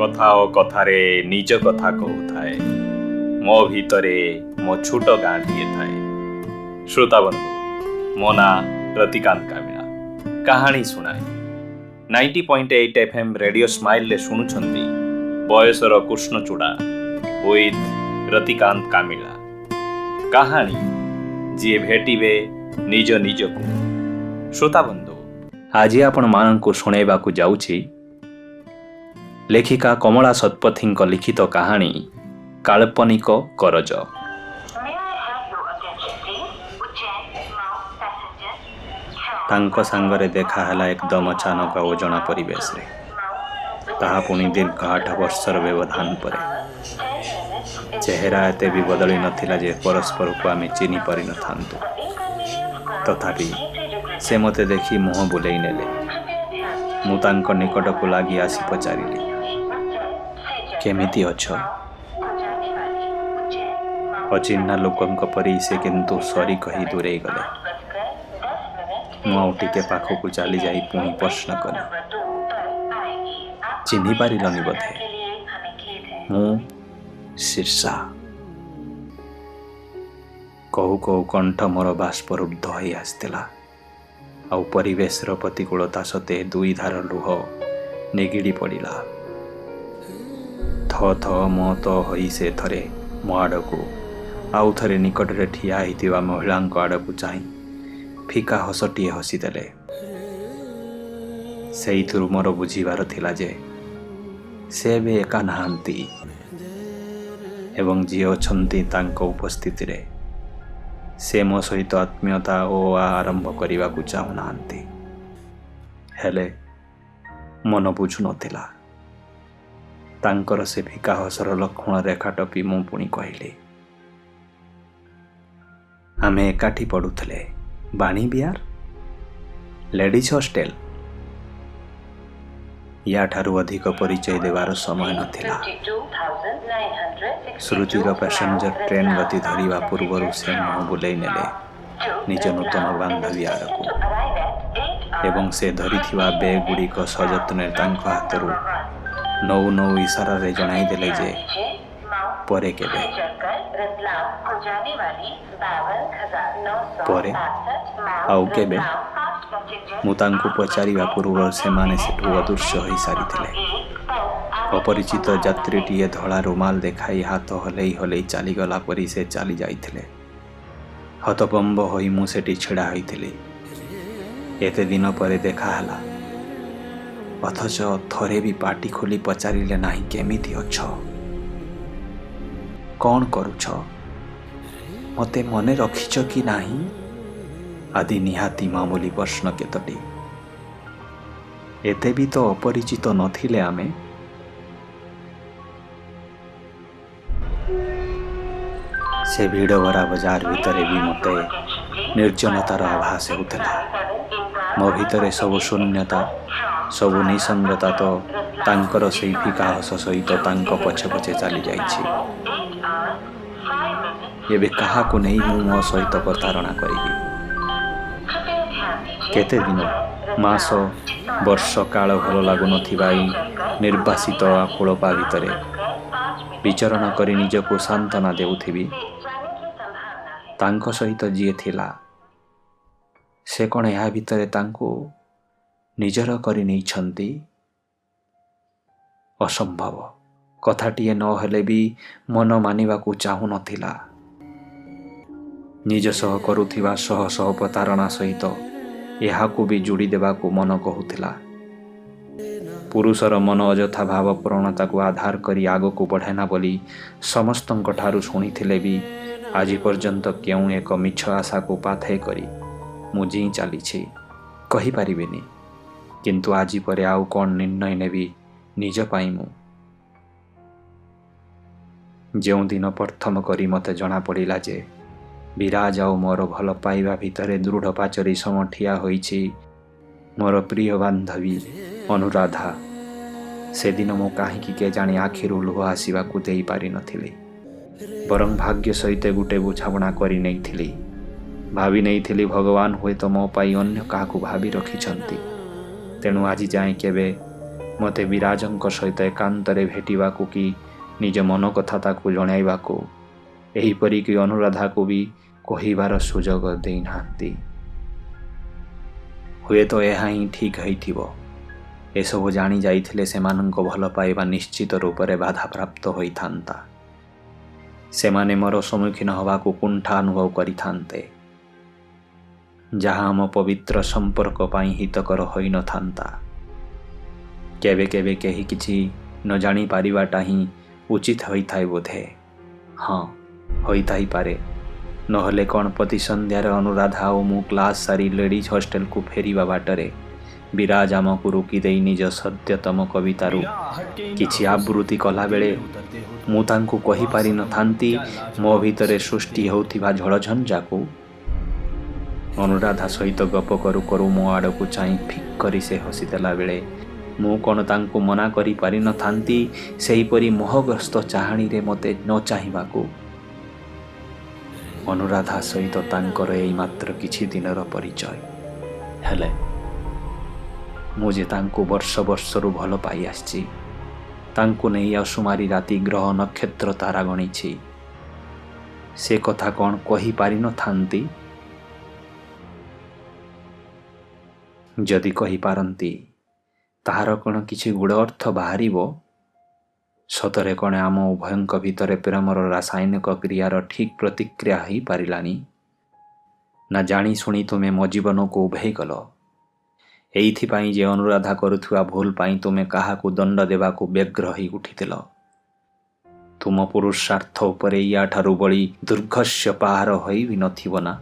କଥା ଓ କଥାରେ ନିଜ କଥା କହୁଥାଏ। ମୋ ଭିତରେ ମୋ ଛୋଟ ଗାଁଟିଏ ଥାଏ। ଶ୍ରୋତାବନ୍ଧୁ, ମୋ ନାଁ ରତିକାନ୍ତ କାମିଳା। କାହାଣୀ ଶୁଣାଏ 90.8 FM ରେଡିଓ ସ୍ମାଇଲରେ ଶୁଣୁଛନ୍ତି ବୟସର କୃଷ୍ଣଚୂଡ଼ା ୱିଥ୍ ରତିକାନ୍ତ କାମିଳା। କାହାଣୀ ଯିଏ ଭେଟିବେ ନିଜ ନିଜକୁ। ଶ୍ରୋତାବନ୍ଧୁ, ଆଜି ଆପଣମାନଙ୍କୁ ଶୁଣାଇବାକୁ ଯାଉଛି ଲେଖିକା କମଳା ଶତପଥୀଙ୍କ ଲିଖିତ କାହାଣୀ କାଳ୍ପନିକ କରଜ। ତାଙ୍କ ସାଙ୍ଗରେ ଦେଖା ହେଲା ଏକଦମ ଅଚାନକ ଅଜଣା ପରିବେଶରେ, ତାହା ପୁଣି ଦୀର୍ଘ 8 ବର୍ଷର ବ୍ୟବଧାନ ପରେ। ଚେହେରା ଏତେ ବି ବଦଳି ନଥିଲା ଯେ ପରସ୍ପରକୁ ଆମେ ଚିହ୍ନି ପାରିନଥାନ୍ତୁ। ତଥାପି ସେ ମୋତେ ଦେଖି ମୁହଁ ବୁଲେଇ ନେଲେ। ମୁଁ ତାଙ୍କ ନିକଟକୁ ଲାଗି ଆସି ପଚାରିଲି, କେମିତି ଅଛ? ଅଚିହ୍ନା ଲୋକଙ୍କ ପରି ସେ କିନ୍ତୁ ସରି କହି ଦୂରେଇ ଗଲେ। ମୁଁ ଆଉ ଟିକେ ପାଖକୁ ଚାଲି ଯାଇ ପୁଣି ପ୍ରଶ୍ନ କଲି, ଚିହ୍ନି ପାରିଲନି ବୋଧେ? ମୁଁ ଶୀର୍ଷା। କହୁ କହୁ କଣ୍ଠ ମୋର ବାଷ୍ପରୁଦ୍ଧ ହୋଇ ଆସିଥିଲା, ଆଉ ପରିବେଶର ପ୍ରତିକୂଳତା ସତେ 2 ଧାର ଲୁହ ନିଗିଡ଼ି ପଡ଼ିଲା। ଥ ଥ ମୋ ତ ହୋଇ ସେ ଥରେ ମୋ ଆଡ଼କୁ, ଆଉ ଥରେ ନିକଟରେ ଠିଆ ହୋଇଥିବା ମହିଳାଙ୍କ ଆଡ଼କୁ ଚାହିଁ ଫିକା ହସଟିଏ ହସିଦେଲେ। ସେଇଥିରୁ ମୋର ବୁଝିବାର ଥିଲା ଯେ ସେ ଏବେ ଏକା ନାହାନ୍ତି ଏବଂ ଯିଏ ଅଛନ୍ତି ତାଙ୍କ ଉପସ୍ଥିତିରେ ସେ ମୋ ସହିତ ଆତ୍ମୀୟତା ଓ ଆରମ୍ଭ କରିବାକୁ ଚାହୁଁନାହାନ୍ତି। ହେଲେ ମନ ବୁଝୁନଥିଲା। ତାଙ୍କର ସେ ଫିକା ହସର ଲକ୍ଷ୍ମଣ ରେଖା ଟପି ମୁଁ ପୁଣି କହିଲି, ଆମେ ଏକାଠି ପଢ଼ୁଥିଲେ ବାଣୀ ବିହାର, ଲେଡିଜ୍ ହଷ୍ଟେଲ। ୟାଠାରୁ ଅଧିକ ପରିଚୟ ଦେବାର ସମୟ ନଥିଲା। ଶ୍ରୁତିର ପ୍ୟାସେଞ୍ଜର ଟ୍ରେନ୍ ଗତି ଧରିବା ପୂର୍ବରୁ ସେ ମୁହଁ ବୁଲେଇ ନେଲେ ନିଜ ନୂତନ ବାନ୍ଧବୀ ଆଡ଼କୁ ଏବଂ ସେ ଧରିଥିବା ବେଗ୍ ଗୁଡ଼ିକ ସଯତ୍ନରେ ତାଙ୍କ ହାତରୁ ନଉ ନଉ ଇସାରାରେ ଜଣାଇଦେଲେ ଯେ ପରେ କେବେ। ପରେ ଆଉ କେବେ? ମୁଁ ତାଙ୍କୁ ପଚାରିବା ପୂର୍ବରୁ ସେମାନେ ସେଠୁ ଅଦୃଶ୍ୟ ହୋଇସାରିଥିଲେ। ଅପରିଚିତ ଯାତ୍ରୀଟିଏ ଧଳା ରୁମାଲ ଦେଖାଇ ହାତ ହଲେଇ ହଲେଇ ଚାଲିଗଲା ପରି ସେ ଚାଲି ଯାଇଥିଲେ। ହତଭମ୍ବ ହୋଇ ମୁଁ ସେଠି ଛିଡ଼ା ହୋଇଥିଲି। ଏତେ ଦିନ ପରେ ଦେଖା ହେଲା, ଅଥଚ ଥରେ ବି ପାଟି ଖୋଲି ପଚାରିଲେ ନାହିଁ କେମିତି ଅଛ, କ'ଣ କରୁଛ, ମୋତେ ମନେ ରଖିଛ କି ନାହିଁ ଆଦି ନିହାତି ମାମୁଲି ପ୍ରଶ୍ନ କେତୋଟି। ଏତେ ବି ତ ଅପରିଚିତ ନଥିଲେ ଆମେ। ସେ ଭିଡ଼ ଭରା ବଜାର ଭିତରେ ବି ମୋତେ ନିର୍ଜନତାର ଆଭାସ ହେଉଥିଲା। ମୋ ଭିତରେ ସବୁ ଶୂନ୍ୟତା, ସବୁ ନିସଙ୍ଗତା ତ ତାଙ୍କର ସେଇ ଫିକା ହସ ସହିତ ତାଙ୍କ ପଛେ ପଛେ ଚାଲିଯାଇଛି। ଏବେ କାହାକୁ ନେଇ ମୁଁ ମୋ ସହିତ ପ୍ରତାରଣା କରିବି? କେତେ ଦିନ, ମାସ, ବର୍ଷ କାଳ ଭଲ ଲାଗୁନଥିବା ଏଇ ନିର୍ବାସିତ ଆକୁଳପା ଭିତରେ ବିଚରଣ କରି ନିଜକୁ ସାନ୍ତ୍ୱନା ଦେଉଥିବି। ତାଙ୍କ ସହିତ ଯିଏ ଥିଲା ସେ କ'ଣ ଏହା ଭିତରେ ତାଙ୍କୁ ନିଜର କରି ନେଇଛନ୍ତି? ଅସମ୍ଭବ। କଥାଟିଏ ନ ହେଲେ ବି ମନ ମାନିବାକୁ ଚାହୁଁନଥିଲା। ନିଜ ସହ କରୁଥିବା ଶହ ଶହ ପ୍ରତାରଣା ସହିତ ଏହାକୁ ବି ଯୋଡ଼ି ଦେବାକୁ ମନ କହୁଥିଲା। ପୁରୁଷର ମନ ଅଯଥା ଭାବ ପ୍ରବଣତାକୁ ଆଧାର କରି ଆଗକୁ ବଢ଼େନା ବୋଲି ସମସ୍ତଙ୍କ ଠାରୁ ଶୁଣିଥିଲେ ବି ଆଜି ପର୍ଯ୍ୟନ୍ତ କେଉଁ ଏକ ମିଛ ଆଶାକୁ ପାଥେୟ କରି ମୁଁ ଜିଇଁ ଚାଲିଛି କହିପାରିବିନି। କିନ୍ତୁ ଆଜି ପରେ ଆଉ କ'ଣ ନିର୍ଣ୍ଣୟ ନେବି ନିଜ ପାଇଁ ମୁଁ? ଯେଉଁଦିନ ପ୍ରଥମ କରି ମୋତେ ଜଣାପଡ଼ିଲା ଯେ ବିରାଜ ଆଉ ମୋର ଭଲ ପାଇବା ଭିତରେ ଦୃଢ଼ ପାଚେରୀ ସମ ଠିଆ ହୋଇଛି ମୋର ପ୍ରିୟ ବାନ୍ଧବୀ ଅନୁରାଧା, ସେଦିନ ମୁଁ କାହିଁକି କେଜାଣି ଆଖିରୁ ଲୁହ ଆସିବାକୁ ଦେଇପାରିନଥିଲି। ବରଂ ଭାଗ୍ୟ ସହିତ ଗୋଟେ ବୁଝାମଣା କରି ନେଇଥିଲି। ଭାବି ନେଇଥିଲି ଭଗବାନ ହୁଏତ ମୋ ପାଇଁ ଅନ୍ୟ କାହାକୁ ଭାବି ରଖିଛନ୍ତି। ତେଣୁ ଆଜି ଯାଏଁ କେବେ ମୋତେ ବିରାଜଙ୍କ ସହିତ ଏକାନ୍ତରେ ଭେଟିବାକୁ କି ନିଜ ମନ କଥା ତାକୁ ଜଣାଇବାକୁ ଏହିପରିକି ଅନୁରାଧାକୁ ବି କହିବାର ସୁଯୋଗ ଦେଇନାହାନ୍ତି। ହୁଏତ ଏହା ହିଁ ଠିକ୍ ହୋଇଥିବ। ଏସବୁ ଜାଣି ଯାଇଥିଲେ ସେମାନଙ୍କ ଭଲ ପାଇବା ନିଶ୍ଚିତ ରୂପରେ ବାଧାପ୍ରାପ୍ତ ହୋଇଥାନ୍ତା। ସେମାନେ ମୋର ସମ୍ମୁଖୀନ ହେବାକୁ କୁଣ୍ଠା ଅନୁଭବ କରିଥାନ୍ତେ, ଯାହା ଆମ ପବିତ୍ର ସମ୍ପର୍କ ପାଇଁ ହିତକର ହୋଇନଥାନ୍ତା। କେବେ କେବେ କେହି କିଛି ନ ଜାଣିପାରିବାଟା ହିଁ ଉଚିତ ହୋଇଥାଏ ବୋଧେ। ହଁ, ହୋଇଥାଇପାରେ। ନହେଲେ କ'ଣ ପ୍ରତି ସନ୍ଧ୍ୟାରେ ଅନୁରାଧା ଆଉ ମୁଁ କ୍ଲାସ୍ ସାରି ଲେଡ଼ିଜ୍ ହଷ୍ଟେଲକୁ ଫେରିବା ବାଟରେ ବିରାଜ ଆମକୁ ରୋକିଦେଇ ନିଜ ସଦ୍ୟତମ କବିତାରୁ କିଛି ଆବୃତ୍ତି କଲାବେଳେ ମୁଁ ତାଙ୍କୁ କହିପାରିନଥାନ୍ତି ମୋ ଭିତରେ ସୃଷ୍ଟି ହେଉଥିବା ଝଡ଼ଝଞ୍ଜାକୁ। ଅନୁରାଧା ସହିତ ଗପ କରୁ କରୁ ମୋ ଆଡ଼କୁ ଚାହିଁ ଫିକ୍ କରି ସେ ହସିଦେଲା ବେଳେ ମୁଁ କ'ଣ ତାଙ୍କୁ ମନା କରିପାରିନଥାନ୍ତି ସେହିପରି ମୋହଗ୍ରସ୍ତ ଚାହାଣୀରେ ମୋତେ ନ ଚାହିଁବାକୁ। ଅନୁରାଧା ସହିତ ତାଙ୍କର ଏଇ ମାତ୍ର କିଛି ଦିନର ପରିଚୟ, ହେଲେ ମୁଁ ଯେ ତାଙ୍କୁ ବର୍ଷ ବର୍ଷରୁ ଭଲ ପାଇ ଆସିଛି। ତାଙ୍କୁ ନେଇ ଅସୁମାରୀ ରାତି ଗ୍ରହ ନକ୍ଷତ୍ର ତାରା ଗଣିଛି। ସେ କଥା କ'ଣ କହିପାରିନଥାନ୍ତି? ଯଦି କହିପାରନ୍ତି ତାହାର କ'ଣ କିଛି ଗୁଡ଼ ଅର୍ଥ ବାହାରିବ? ସତରେ କ'ଣ ଆମ ଉଭୟଙ୍କ ଭିତରେ ପ୍ରେମର ରାସାୟନିକ କ୍ରିୟାର ଠିକ୍ ପ୍ରତିକ୍ରିୟା ହୋଇପାରିଲାନି? ନା ଜାଣି ଶୁଣି ତୁମେ ମୋ ଜୀବନକୁ ଉଭେଇ ଗଲ? ଏଇଥିପାଇଁ ଯେ ଅନୁରାଧା କରୁଥିବା ଭୁଲ ପାଇଁ ତୁମେ କାହାକୁ ଦଣ୍ଡ ଦେବାକୁ ବ୍ୟଗ୍ର ହୋଇ ଉଠିଥିଲ। ତୁମ ପୁରୁଷାର୍ଥ ଉପରେ ୟାଠାରୁ ବଳି ଦୁର୍ଘର୍ଷ ପାହାର ହୋଇ ବି ନଥିବ ନା?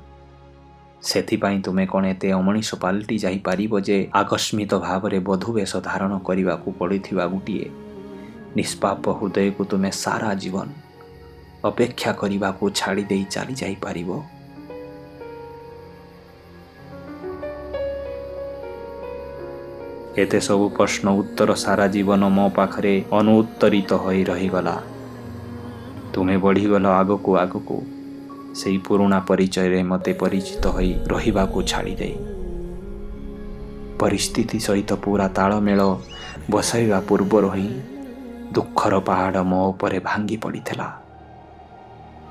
ସେଥିପାଇଁ ତୁମେ କ'ଣ ଏତେ ଅମଣିଷ ପାଲଟି ଯାଇପାରିବ ଯେ ଆକସ୍ମିତ ଭାବରେ ବଧୂ ବେଶ ଧାରଣ କରିବାକୁ ପଡ଼ିଥିବା ଗୋଟିଏ ନିଷ୍ପାପ ହୃଦୟକୁ ତୁମେ ସାରା ଜୀବନ ଅପେକ୍ଷା କରିବାକୁ ଛାଡ଼ି ଦେଇ ଚାଲି ଯାଇପାରିବ? ଏତେ ସବୁ ପ୍ରଶ୍ନ ଉତ୍ତର ସାରା ଜୀବନ ମୋ ପାଖରେ ଅନୁତ୍ତରିତ ହୋଇ ରହିଗଲା। ତୁମେ ବଢ଼ିଗଲ ଆଗକୁ ଆଗକୁ, ସେଇ ପୁରୁଣା ପରିଚୟରେ ମୋତେ ପରିଚିତ ହୋଇ ରହିବାକୁ ଛାଡ଼ିଦେଇ। ପରିସ୍ଥିତି ସହିତ ପୁରା ତାଳମେଳ ବସାଇବା ପୂର୍ବରୁ ହିଁ ଦୁଃଖର ପାହାଡ଼ ମୋ ଉପରେ ଭାଙ୍ଗି ପଡ଼ିଥିଲା।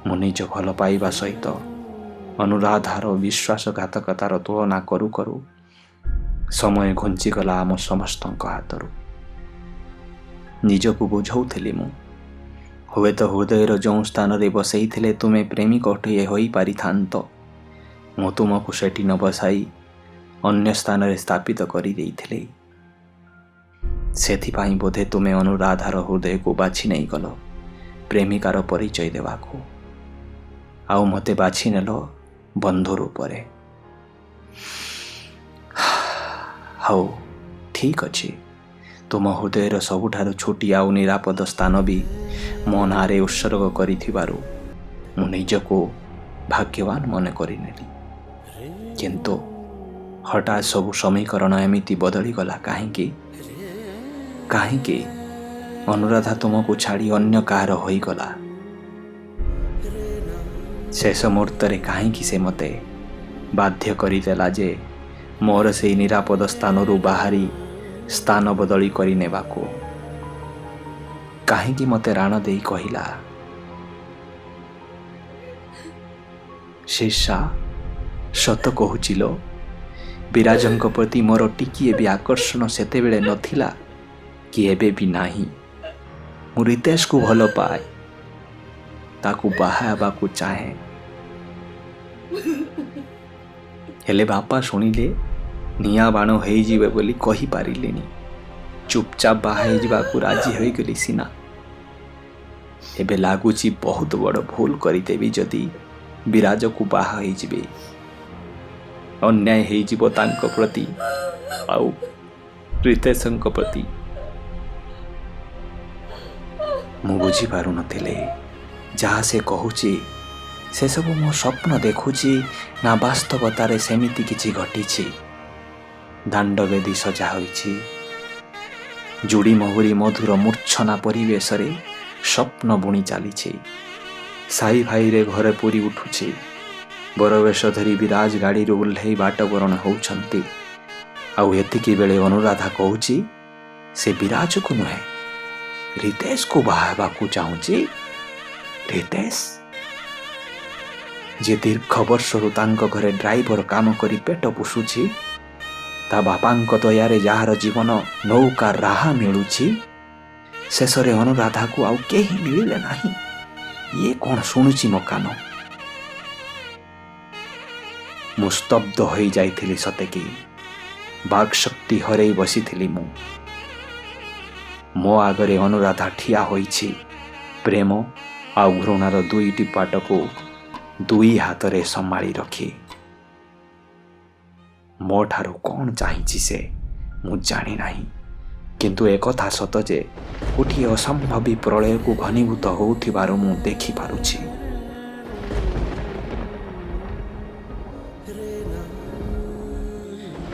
ମୁଁ ନିଜ ଭଲ ପାଇବା ସହିତ ଅନୁରାଧାର ବିଶ୍ୱାସଘାତକତାର ତୁଳନା କରୁ କରୁ ସମୟ ଘୁଞ୍ଚିଗଲା ଆମ ସମସ୍ତଙ୍କ ହାତରୁ। ନିଜକୁ ବୁଝାଉଥିଲି ମୁଁ, ହୁଏତ ହୃଦୟର ଯେଉଁ ସ୍ଥାନରେ ବସେଇଥିଲେ ତୁମେ ପ୍ରେମିକଟିଏ ହୋଇପାରିଥାନ୍ତ, ମୁଁ ତୁମକୁ ସେଠି ନ ବସାଇ ଅନ୍ୟ ସ୍ଥାନରେ ସ୍ଥାପିତ କରିଦେଇଥିଲି। ସେଥିପାଇଁ ବୋଧେ ତୁମେ ଅନୁରାଧାର ହୃଦୟକୁ ବାଛି ନେଇଗଲ ପ୍ରେମିକାର ପରିଚୟ ଦେବାକୁ, ଆଉ ମୋତେ ବାଛି ନେଲ ବନ୍ଧୁ ରୂପରେ। ହଉ, ଠିକ୍ ଅଛି। ତୁମ ହୃଦୟର ସବୁଠାରୁ ଛୋଟିଆ ଆଉ ନିରାପଦ ସ୍ଥାନ ବି ମୋ ନାଁରେ ଉତ୍ସର୍ଗ କରିଥିବାରୁ ମୁଁ ନିଜକୁ ଭାଗ୍ୟବାନ ମନେ କରିନେଲି। କିନ୍ତୁ ହଠାତ୍ ସବୁ ସମୀକରଣ ଏମିତି ବଦଳିଗଲା କାହିଁକି? କାହିଁକି ଅନୁରାଧା ତୁମକୁ ଛାଡ଼ି ଅନ୍ୟ କାହାର ହୋଇଗଲା? ଶେଷ ମୁହୂର୍ତ୍ତରେ କାହିଁକି ସେ ମୋତେ ବାଧ୍ୟ କରିଦେଲା ଯେ ମୋର ସେଇ ନିରାପଦ ସ୍ଥାନରୁ ବାହାରି ସ୍ଥାନ ବଦଳି କରି ନେବାକୁ? କାହିଁକି ମୋତେ ରାଣ ଦେଇ କହିଲା, ଶୀର୍ଷା, ସତ କହୁଛି ଲୋ, ବିରାଜଙ୍କ ପ୍ରତି ମୋର ଟିକିଏ ବି ଆକର୍ଷଣ ସେତେବେଳେ ନଥିଲା କି ଏବେ ବି ନାହିଁ। ମୁଁ ରିତେଶକୁ ଭଲ ପାଏ, ତାକୁ ବାହା ହେବାକୁ ଚାହେଁ। ହେଲେ ବାପା ଶୁଣିଲେ ନିଆଁ ବାଣ ହେଇଯିବେ ବୋଲି କହିପାରିଲେନି। ଚୁପଚାପ ବାହା ହେଇଯିବାକୁ ରାଜି ହୋଇଗଲି ସିନା। ଏବେ ଲାଗୁଛି ବହୁତ ବଡ଼ ଭୁଲ କରିଦେବି ଯଦି ବିରାଜକୁ ବାହା ହେଇଯିବେ। ଅନ୍ୟାୟ ହେଇଯିବ ତାଙ୍କ ପ୍ରତି ଆଉ ରିତେଶଙ୍କ ପ୍ରତି। ମୁଁ ବୁଝିପାରୁନଥିଲି ଯାହା ସେ କହୁଛି ସେସବୁ ମୋ ସ୍ୱପ୍ନ ଦେଖୁଛି ନା ବାସ୍ତବତାରେ ସେମିତି କିଛି ଘଟିଛି। ଦାଣ୍ଡବେଦୀ ସଜା ହୋଇଛି, ଯୁଡ଼ି ମହୁରୀ ମଧୁର ମୂର୍ଚ୍ଛନା ପରିବେଶରେ ସ୍ୱପ୍ନ ବୁଣି ଚାଲିଛି। ସାଇ ଭାଇରେ ଘରେ ପୁରୀ ଉଠୁଛି। ବରବେଶ ଧରି ବିରାଜ ଗାଡ଼ିରୁ ଓହ୍ଲେଇ ବାଟବରଣ ହେଉଛନ୍ତି। ଆଉ ଏତିକି ବେଳେ ଅନୁରାଧା କହୁଛି, से विराजକୁ ନୁହେଁ, ରିତେଶକୁ ବାହା ହେବାକୁ ଚାହୁଁଛି। ରିତେଶ ଯେ ଦୀର୍ଘ ବର୍ଷରୁ ତାଙ୍କ ଘରେ ଡ୍ରାଇଭର କାମ କରି ପେଟ ପୋଷୁଛି, ତା ବାପାଙ୍କ ଦୟାରେ ଯାହାର ଜୀବନ ନୌକା ରାହା ମିଳୁଛି, ଶେଷରେ ଅନୁରାଧାକୁ ଆଉ କେହି ମିଳିଲେ ନାହିଁ। ଇଏ କ'ଣ ଶୁଣୁଛି ମୋ କାନ? ମୁଁ ସ୍ତବ୍ଧ ହୋଇଯାଇଥିଲି ସତେକି। ବାକ୍ଶକ୍ତି ହରେଇ ବସିଥିଲି ମୁଁ। ମୋ ଆଗରେ ଅନୁରାଧା ଠିଆ ହୋଇଛି, ପ୍ରେମ ଆଉ ଘୃଣାର ଦୁଇଟି ପାଟକୁ ଦୁଇ ହାତରେ ସମ୍ଭାଳି ରଖି। ମୋ ଠାରୁ କ'ଣ ଚାହିଁଛି ସେ ମୁଁ ଜାଣିନାହିଁ, କିନ୍ତୁ ଏକଥା ସତ ଯେ ଗୋଟିଏ ଅସମ୍ଭବୀ ପ୍ରଳୟକୁ ଘନୀଭୂତ ହେଉଥିବାର ମୁଁ ଦେଖିପାରୁଛି।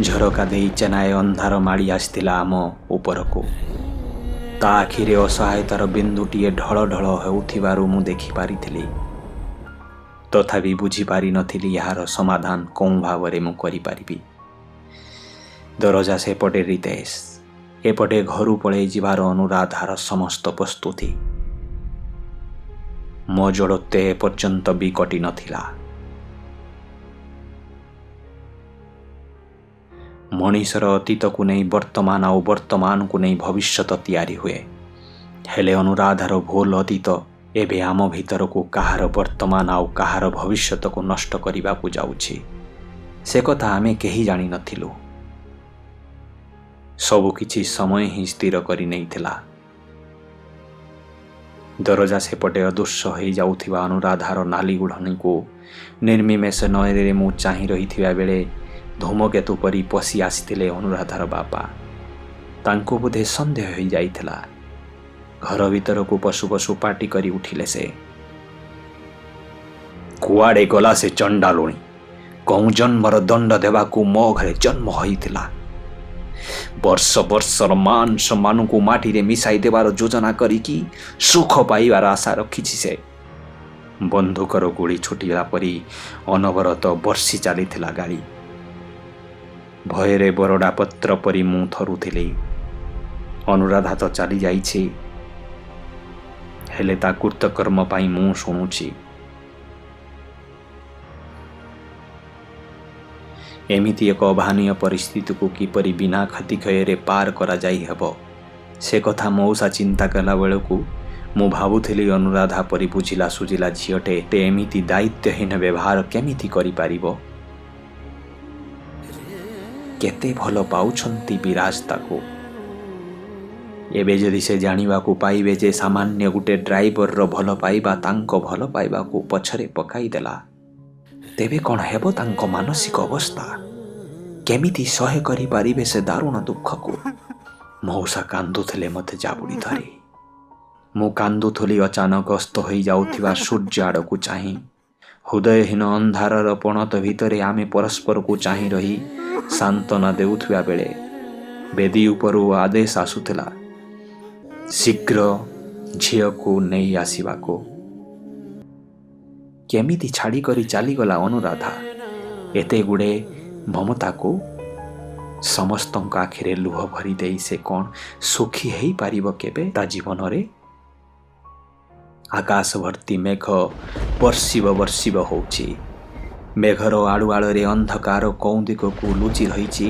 ଝରକା ଦେଇ ଚେନାଏ ଅନ୍ଧାର ମାଡ଼ି ଆସିଥିଲା ଆମ ଉପରକୁ। ତା ଆଖିରେ ଅସହାୟତାର ବିନ୍ଦୁଟିଏ ଢଳ ଢଳ ହେଉଥିବାରୁ ମୁଁ ଦେଖିପାରିଥିଲି। ତଥାପି ବୁଝିପାରିନଥିଲି ଏହାର ସମାଧାନ କେଉଁ ଭାବରେ ମୁଁ କରିପାରିବି। ଦରଜା ସେପଟେ ରିତେଶ, ଏପଟେ ଘରୁ ପଳେଇ ଯିବାର ଅନୁରାଧାର ସମସ୍ତ ପ୍ରସ୍ତୁତି। ମୋ ଜଡ଼ତ୍ୱ ଏପର୍ଯ୍ୟନ୍ତ ବି କଟି ନଥିଲା। ମଣିଷର ଅତୀତକୁ ନେଇ ବର୍ତ୍ତମାନ ଆଉ ବର୍ତ୍ତମାନକୁ ନେଇ ଭବିଷ୍ୟତ ତିଆରି ହୁଏ। ହେଲେ ଅନୁରାଧାର ଭୁଲ ଅତୀତ ଏବେ ଆମ ଭିତରକୁ କାହାର ବର୍ତ୍ତମାନ ଆଉ କାହାର ଭବିଷ୍ୟତକୁ ନଷ୍ଟ କରିବାକୁ ଯାଉଛି, ସେ କଥା ଆମେ କେହି ଜାଣିନଥିଲୁ। ସବୁକିଛି ସମୟ ହିଁ ସ୍ଥିର କରି ନେଇଥିଲା। ଦରଜା ସେପଟେ ଅଦୃଶ୍ୟ ହୋଇଯାଉଥିବା ଅନୁରାଧାର ନାଲି ଗୁଢ଼ଣିକୁ ନିର୍ମିମେଷ ନୟନରେ ମୁଁ ଚାହିଁ ରହିଥିବା ବେଳେ ଧୂମକେତୁ ପରି ପଶି ଆସିଥିଲେ ଅନୁରାଧାର ବାପା। ତାଙ୍କୁ ବୋଧେ ସନ୍ଦେହ ହୋଇଯାଇଥିଲା। ଘର ଭିତରକୁ ପଶୁ ପଶୁ ପାଟି କରି ଉଠିଲେ ସେ। କୁଆଡ଼େ ଗଲା ସେ ଚଣ୍ଡାଳୁଣୀ? କେଉଁ ଜନ୍ମର ଦଣ୍ଡ ଦେବାକୁ ମୋ ଘରେ ଜନ୍ମ ହୋଇଥିଲା? ବର୍ଷ ବର୍ଷର ମାନ ସମ୍ମାନକୁ ମାଟିରେ ମିଶାଇ ଦେବାର ଯୋଜନା କରିକି ସୁଖ ପାଇବାର ଆଶା ରଖିଛି ସେ। ବନ୍ଧୁକର ଗୁଳି ଛୁଟିଲା ପରି ଅନବରତ ବର୍ଷି ଚାଲିଥିଲା ଗାଳି। ଭୟରେ ବରଡ଼ା ପତ୍ର ପରି ମୁଁ ଥରୁଥିଲି। ଅନୁରାଧା ତ ଚାଲି ଯାଇଛି, ହେଲେ ତା କୃତକର୍ମ ପାଇଁ ମୁଁ ଶୁଣୁଛି। ଏମିତି ଏକ ଅଭାନୀୟ ପରିସ୍ଥିତିକୁ କିପରି ବିନା କ୍ଷତିକ୍ଷୟରେ ପାର କରାଯାଇ ହେବ, ସେ କଥା ମଉସା ଚିନ୍ତା କଲା ବେଳକୁ ମୁଁ ଭାବୁଥିଲି ଅନୁରାଧା ପରି ବୁଝିଲା ସୁଝିଲା ଝିଅଟେ ଏମିତି ଦାୟିତ୍ୱହୀନ ବ୍ୟବହାର କେମିତି କରିପାରିବ? କେତେ ଭଲ ପାଉଛନ୍ତି ବିରାଜ ତାକୁ। ଏବେ ଯଦି ସେ ଜାଣିବାକୁ ପାଇବେ ଯେ ସାମାନ୍ୟ ଗୋଟେ ଡ୍ରାଇଭରର ଭଲ ପାଇବା ତାଙ୍କ ଭଲ ପାଇବାକୁ ପଛରେ ପକାଇଦେଲା, ତେବେ କ'ଣ ହେବ ତାଙ୍କ ମାନସିକ ଅବସ୍ଥା? କେମିତି ସହ୍ୟ କରିପାରିବେ ସେ ଦାରୁଣ ଦୁଃଖକୁ? ମଉସା କାନ୍ଦୁଥିଲେ ମୋତେ ଜାବୁଡ଼ି ଧରି। ମୁଁ କାନ୍ଦୁଥିଲି ଅଚାନକ ଅସ୍ତ ହୋଇଯାଉଥିବା ସୂର୍ଯ୍ୟ ଆଡ଼କୁ ଚାହିଁ। ହୃଦୟହୀନ ଅନ୍ଧାରର ପଣତ ଭିତରେ ଆମେ ପରସ୍ପରକୁ ଚାହିଁ ରହି ସାନ୍ତ୍ୱନା ଦେଉଥିବା ବେଳେ ବେଦୀ ଉପରୁ ଆଦେଶ ଆସୁଥିଲା, ଶୀଘ୍ର ଝିଅକୁ ନେଇ ଆସିବାକୁ। କେମିତି ଛାଡ଼ିକରି ଚାଲିଗଲା ଅନୁରାଧା ଏତେ ଗୁଡ଼େ ମମତାକୁ। ସମସ୍ତଙ୍କ ଆଖିରେ ଲୁହ ଭରି ଦେଇ ସେ କ'ଣ ସୁଖୀ ହେଇପାରିବ କେବେ ତା ଜୀବନରେ? ଆକାଶ ଭର୍ତ୍ତି ମେଘ ବର୍ଷିବ ବର୍ଷିବ ହେଉଛି। ମେଘର ଆଳୁଆଳରେ ଅନ୍ଧକାର କେଉଁ ଦିଗକୁ ଲୁଚି ରହିଛି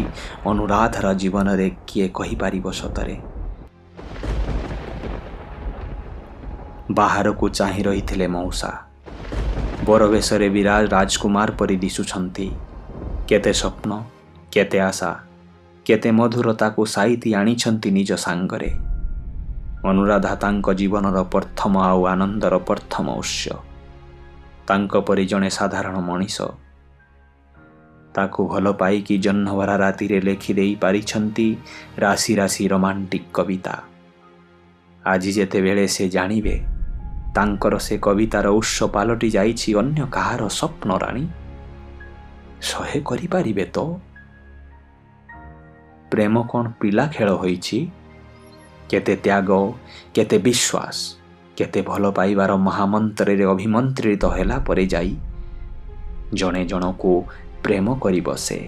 ଅନୁରାଧାର ଜୀବନରେ କିଏ କହିପାରିବ ସତରେ? ବାହାରକୁ ଚାହିଁ ରହିଥିଲେ ମଉସା। ବରବେଶରେ ବିରାଜ ରାଜକୁମାର ପରି ଦିଶୁଛନ୍ତି। କେତେ ସ୍ୱପ୍ନ, କେତେ ଆଶା, କେତେ ମଧୁରତାକୁ ସାଇତି ଆଣିଛନ୍ତି ନିଜ ସାଙ୍ଗରେ। ଅନୁରାଧା ତାଙ୍କ ଜୀବନର ପ୍ରଥମ ଆଉ ଆନନ୍ଦର ପ୍ରଥମ ଉତ୍ସ। ତାଙ୍କ ପରି ଜଣେ ସାଧାରଣ ମଣିଷ ତାକୁ ଭଲ ପାଇକି ଜହ୍ନଭରା ରାତିରେ ଲେଖିଦେଇ ପାରିଛନ୍ତି ରାଶି ରାଶି ରୋମାଣ୍ଟିକ୍ କବିତା। ଆଜି ଯେତେବେଳେ ସେ ଜାଣିବେ ତାଙ୍କର ସେ କବିତାର ଉତ୍ସ ପାଲଟି ଯାଇଛି ଅନ୍ୟ କାହାର ସ୍ୱପ୍ନ ରାଣୀ, ସହ୍ୟ କରିପାରିବେ ତ? ପ୍ରେମ କ'ଣ ପିଲା ଖେଳ ହୋଇଛି? କେତେ ତ୍ୟାଗ, କେତେ ବିଶ୍ୱାସ, କେତେ ଭଲ ପାଇବାର ମହାମନ୍ତ୍ରରେ ଅଭିମନ୍ତ୍ରିତ ହେଲା ପରେ ଯାଇ ଜଣେ ଜଣକୁ ପ୍ରେମ କରିବ ସେ।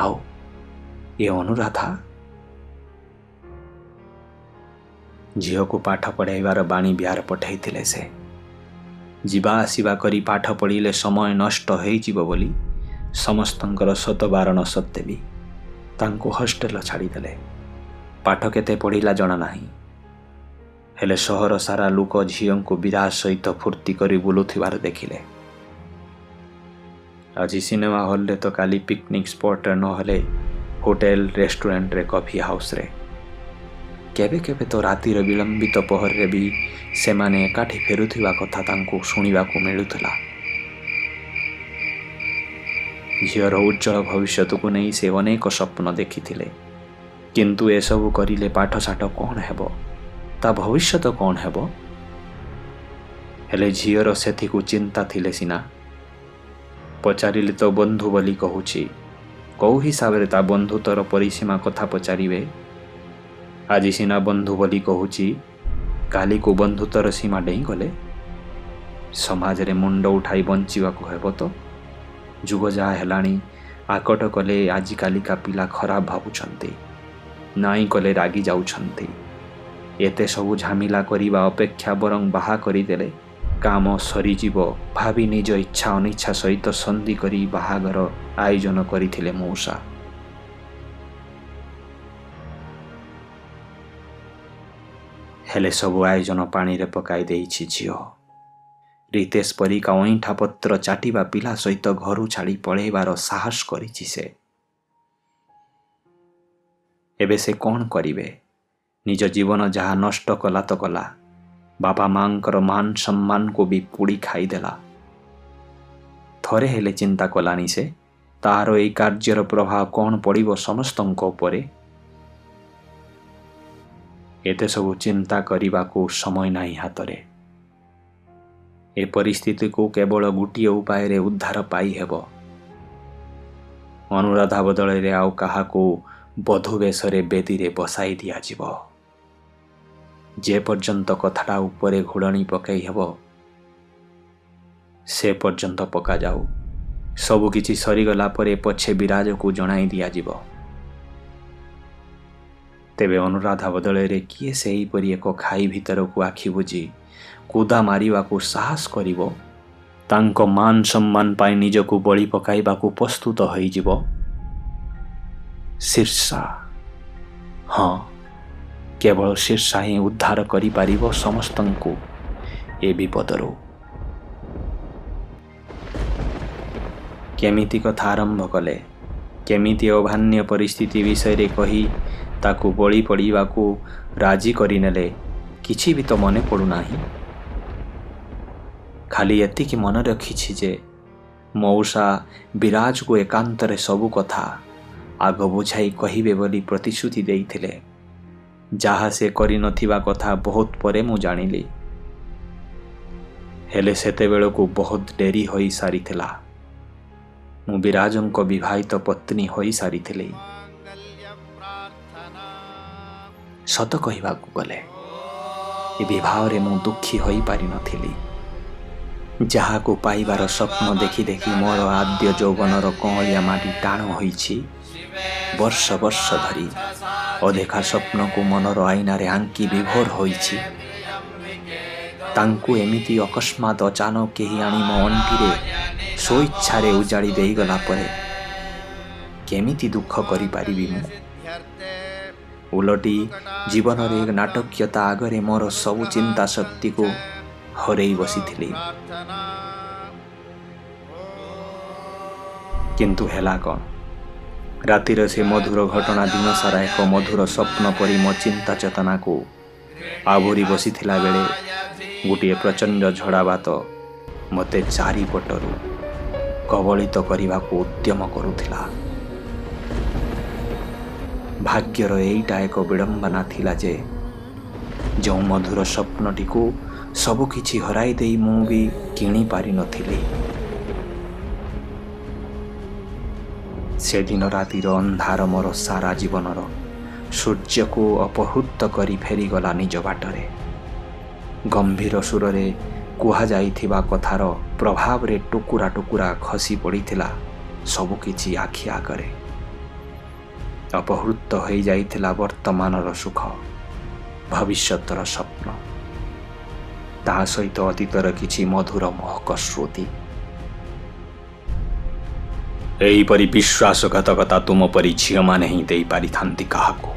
ଆଉ ଏ ଅନୁରାଧା ଝିଅକୁ ପାଠ ପଢ଼ାଇବାର ବାଣୀ ବିହାର ପଠାଇଥିଲେ ସେ। ଯିବା ଆସିବା କରି ପାଠ ପଢ଼ିଲେ ସମୟ ନଷ୍ଟ ହୋଇଯିବ ବୋଲି ସମସ୍ତଙ୍କର ସତ ବାରଣ ସତ୍ତ୍ୱେ ବି ତାଙ୍କୁ ହଷ୍ଟେଲ ଛାଡ଼ିଦେଲେ। ପାଠ କେତେ ପଢ଼ିଲା ଜଣା ନାହିଁ, ହେଲେ ସହର ସାରା ଲୋକ ଝିଅଙ୍କୁ ବିରାଟ ସହିତ ଫୁର୍ତ୍ତି କରି ବୁଲୁଥିବାର ଦେଖିଲେ। ଆଜି ସିନେମା ହଲରେ ତ କାଲି ପିକନିକ୍ ସ୍ପଟରେ ନହେଲେ ହୋଟେଲ ରେଷ୍ଟୁରାଣ୍ଟରେ କଫି ହାଉସରେ, କେବେ କେବେ ତ ରାତିର ବିଳମ୍ବିତ ପହରରେ ବି ସେମାନେ ଏକାଠି ଫେରୁଥିବା କଥା ତାଙ୍କୁ ଶୁଣିବାକୁ ମିଳୁଥିଲା। ଝିଅର ଉଜ୍ଜଳ ଭବିଷ୍ୟତକୁ ନେଇ ସେ ଅନେକ ସ୍ୱପ୍ନ ଦେଖିଥିଲେ, କିନ୍ତୁ ଏସବୁ କରିଲେ ପାଠଶାଠ କ'ଣ ହେବ, ତା ଭବିଷ୍ୟତ କ'ଣ ହେବ? ହେଲେ ଝିଅର ସେଥିକୁ ଚିନ୍ତା ଥିଲେ ସିନା। ପଚାରିଲେ ତ ବନ୍ଧୁ ବୋଲି କହୁଛି, କେଉଁ ହିସାବରେ ତା ବନ୍ଧୁତ୍ୱର ପରିସୀମା କଥା ପଚାରିବେ? ଆଜି ସିନା ବନ୍ଧୁ ବୋଲି କହୁଛି, କାଲିକୁ ବନ୍ଧୁତ୍ୱର ସୀମା ଡେଇଁଗଲେ ସମାଜରେ ମୁଣ୍ଡ ଉଠାଇ ବଞ୍ଚିବାକୁ ହେବ ତ? ଯୁଗ ଯାହା ହେଲାଣି, ଆକଟ କଲେ ଆଜିକାଲିକା ପିଲା ଖରାପ ଭାବୁଛନ୍ତି, ନାଇଁ କଲେ ରାଗି ଯାଉଛନ୍ତି। ଏତେ ସବୁ ଝାମିଲା କରିବା ଅପେକ୍ଷା ବରଂ ବାହା କରିଦେଲେ କାମ ସରିଯିବ ଭାବି ନିଜ ଇଚ୍ଛା ଅନିଚ୍ଛା ସହିତ ସନ୍ଧି କରି ବାହାଘର ଆୟୋଜନ କରିଥିଲେ ମଉସା। ହେଲେ ସବୁ ଆୟୋଜନ ପାଣିରେ ପକାଇ ଦେଇଛି ଝିଅ। ରିତେଶ ପରିକା ଅଇଁଠା ପତ୍ର ଚାଟିବା ପିଲା ସହିତ ଘରୁ ଛାଡ଼ି ପଳେଇବାର ସାହସ କରିଛି ସେ। ଏବେ ସେ କ'ଣ କରିବେ? ନିଜ ଜୀବନ ଯାହା ନଷ୍ଟ କଲା ତ କଲା, ବାପା ମାଙ୍କର ମାନ ସମ୍ମାନକୁ ବି ପୋଡ଼ି ଖାଇଦେଲା। ଥରେ ହେଲେ ଚିନ୍ତା କଲାନି ସେ, ତାହାର ଏହି କାର୍ଯ୍ୟର ପ୍ରଭାବ କ'ଣ ପଡ଼ିବ ସମସ୍ତଙ୍କ ଉପରେ? ଏତେ ସବୁ ଚିନ୍ତା କରିବାକୁ ସମୟ ନାହିଁ ହାତରେ। ଏ ପରିସ୍ଥିତିକୁ କେବଳ ଗୋଟିଏ ଉପାୟରେ ଉଦ୍ଧାର ପାଇହେବ। ଅନୁରାଧା ବଦଳରେ ଆଉ କାହାକୁ ବଧୂ ବେଶରେ ବେଦୀରେ ବସାଇ ଦିଆଯିବ। ଯେ ପର୍ଯ୍ୟନ୍ତ କଥାଟା ଉପରେ ଘୋଡ଼ଣି ପକାଇ ହେବ ସେ ପର୍ଯ୍ୟନ୍ତ ପକାଯାଉ। ସବୁକିଛି ସରିଗଲା ପରେ ପଛେ ବିରାଜକୁ ଜଣାଇ ଦିଆଯିବ। ତେବେ ଅନୁରାଧା ବଦଳରେ କିଏ ସେହିପରି ଏକ ଖାଇ ଭିତରକୁ ଆଖି ବୁଜି କୁଦା ମାରିବାକୁ ସାହସ କରିବ? ତାଙ୍କ ମାନ ସମ୍ମାନ ପାଇଁ ନିଜକୁ ବଳି ପକାଇବାକୁ ପ୍ରସ୍ତୁତ ହୋଇଯିବ? ଶୀର୍ଷା, ହଁ, କେବଳ ଶୀର୍ଷା ହିଁ ଉଦ୍ଧାର କରିପାରିବ ସମସ୍ତଙ୍କୁ ଏ ବିପଦରୁ। କେମିତି କଥା ଆରମ୍ଭ କଲେ, କେମିତି ଅଭାନ୍ୟ ପରିସ୍ଥିତି ବିଷୟରେ କହି ତାକୁ ବଳି ପଡ଼ିବାକୁ ରାଜି କରିନେଲେ କିଛି ବି ତ ମନେ ପଡ଼ୁନାହିଁ। ଖାଲି ଏତିକି ମନେ ରଖିଛି ଯେ ମଉସା ବିରାଜକୁ ଏକାନ୍ତରେ ସବୁ କଥା ଆଗ ବୁଝାଇ କହିବେ ବୋଲି ପ୍ରତିଶ୍ରୁତି ଦେଇଥିଲେ। ଯାହା ସେ କରିନଥିବା କଥା ବହୁତ ପରେ ମୁଁ ଜାଣିଲି। ହେଲେ ସେତେବେଳକୁ ବହୁତ ଡେରି ହୋଇସାରିଥିଲା। ମୁଁ ବିରାଜଙ୍କ ବିବାହିତ ପତ୍ନୀ ହୋଇସାରିଥିଲି। ସତ କହିବାକୁ ଗଲେ ଏ ବିବାହରେ ମୁଁ ଦୁଃଖୀ ହୋଇପାରିନଥିଲି। ଯାହାକୁ ପାଇବାର ସ୍ୱପ୍ନ ଦେଖି ଦେଖି ମୋର ଆଦ୍ୟ ଯୌବନର କଅଁଳିଆ ମାଟି ଟାଣ ହୋଇଛି। ବର୍ଷ ବର୍ଷ ଧରି ଅଦେଖା ସ୍ୱପ୍ନକୁ ମନର ଆଇନାରେ ଆଙ୍କି ବିଭୋର ହୋଇଛି। ତାଙ୍କୁ ଏମିତି ଅକସ୍ମାତ୍ ଅଚାନକ କେହି ଆଣି ମୋ ଅଣ୍ଟିରେ ସ୍ୱଇଚ୍ଛାରେ ଉଜାଡ଼ି ଦେଇଗଲା ପରେ କେମିତି ଦୁଃଖ କରିପାରିବି ମୁଁ? ଓଲଟି ଜୀବନରେ ନାଟକୀୟତା ଆଗରେ ମୋର ସବୁ ଚିନ୍ତା ଶକ୍ତିକୁ ହରେଇ ବସିଥିଲି। କିନ୍ତୁ ହେଲା କ'ଣ? ରାତିର ସେ ମଧୁର ଘଟଣା ଦିନସାରା ଏକ ମଧୁର ସ୍ୱପ୍ନ ପରି ମୋ ଚିନ୍ତା ଚେତନାକୁ ଆବୋରି ବସିଥିଲା ବେଳେ ଗୋଟିଏ ପ୍ରଚଣ୍ଡ ଝଡ଼ା ବାତ ମୋତେ ଚାରିପଟରୁ କବଳିତ କରିବାକୁ ଉଦ୍ୟମ କରୁଥିଲା। ଭାଗ୍ୟର ଏଇଟା ଏକ ବିଡ଼ମ୍ବନା ଥିଲା ଯେ ଯେଉଁ ମଧୁର ସ୍ୱପ୍ନଟିକୁ ସବୁକିଛି ହରାଇ ଦେଇ ମୁଁ ବି କିଣି ପାରିନଥିଲି। ସେଦିନ ରାତିର ଅନ୍ଧାର ମୋର ସାରା ଜୀବନର ସୂର୍ଯ୍ୟକୁ ଅପହୃତ କରି ଫେରିଗଲା ନିଜ ବାଟରେ। ଗମ୍ଭୀର ସୁରରେ କୁହାଯାଇଥିବା କଥାର ପ୍ରଭାବରେ ଟୁକୁରା ଟୁକୁରା ଖସି ପଡ଼ିଥିଲା ସବୁକିଛି ଆଖି ଆଗରେ। ଅପହୃତ ହୋଇଯାଇଥିଲା ବର୍ତ୍ତମାନର ସୁଖ। ଭବିଷ୍ୟତର ସ୍ୱପ୍ନ, ତାହା ସହିତ ଅତୀତର କିଛି ମଧୁର ମହକ ସ୍ମୃତି। ଏହିପରି ବିଶ୍ୱାସଘାତକତା ତୁମ ପରି ଝିଅମାନେ ହିଁ ଦେଇପାରିଥାନ୍ତି କାହାକୁ।